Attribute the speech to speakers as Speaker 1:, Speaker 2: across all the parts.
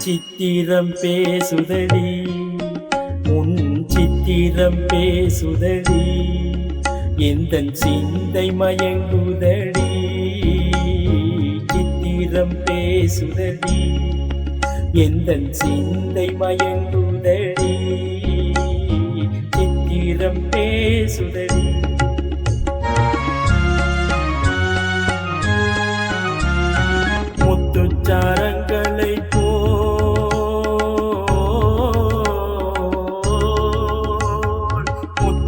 Speaker 1: சித்திரம் பேசுதடி உன் சித்திரம் பேசுதடி எந்தன் சிந்தை மயங்குதடி சித்திரம் பேசுதடி எந்தன் சிந்தை மயங்குதடி சித்திரம் பேசுதடி முத்துச்சாரங்களை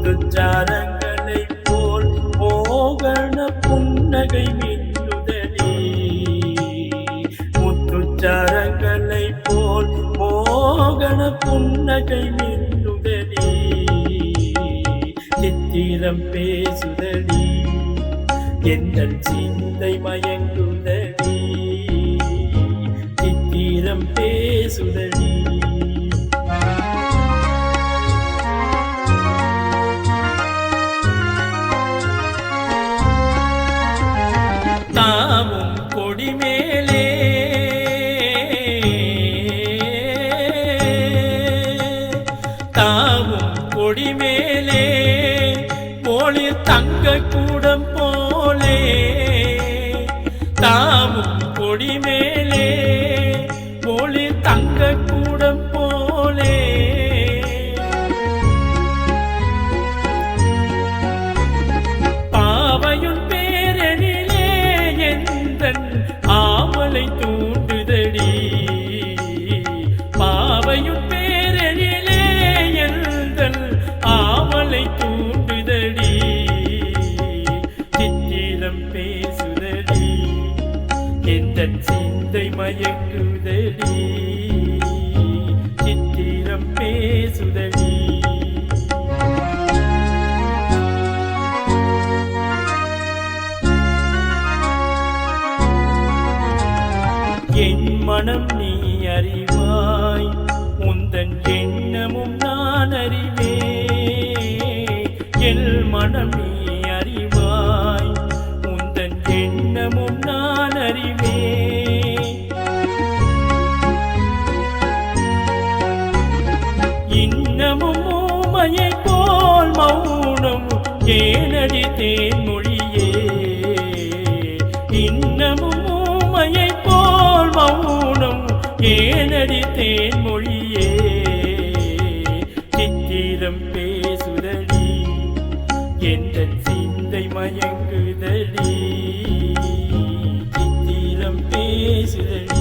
Speaker 1: முத்துச்சாரங்களை போல் மோகன புன்னகை மின்னுதடி முத்துச்சாரங்களை போல் மோகன புன்னகை மின்னுதடி சித்திரம் பேசுதடி எந்தன் சிந்தை மயங்குதடி சித்திரம் பேசுதடி தாவும் கொடிமேலே தாவும் கொடிமேலே போலிர் தங்க கூடம் போலே தாவும் கொடிமேலே போலிர் தங்க கூடம் போலே பாவையுன் பேரனிலே எந்தன் ஆவலை தூண்டுதடி பாவையுன் பேரனிலே எந்தன் ஆவலை தூண்டுதடி சித்திரம் பேசுதடி எந்தன் சிந்தை மயங்குதடி சித்திரம் பேசுதடி என் மனம் நீ அறிவாய் உந்தன் எண்ணமும் நான் அறிவேன் என் மனம் நீ அறிவாய் உந்தன் எண்ணமும் நான் அறிவேன் இன்னமும் ஊமையை போல் மௌனம் ஏனடி தேன்மொழியே இன்னமும் ஊமையை போல் மௌனம் ஏனடி தேன்மொழியே சித்திரம் பேசுதடி எந்தன் சிந்தை மயங்குதடி சித்திரம் பேசுதடி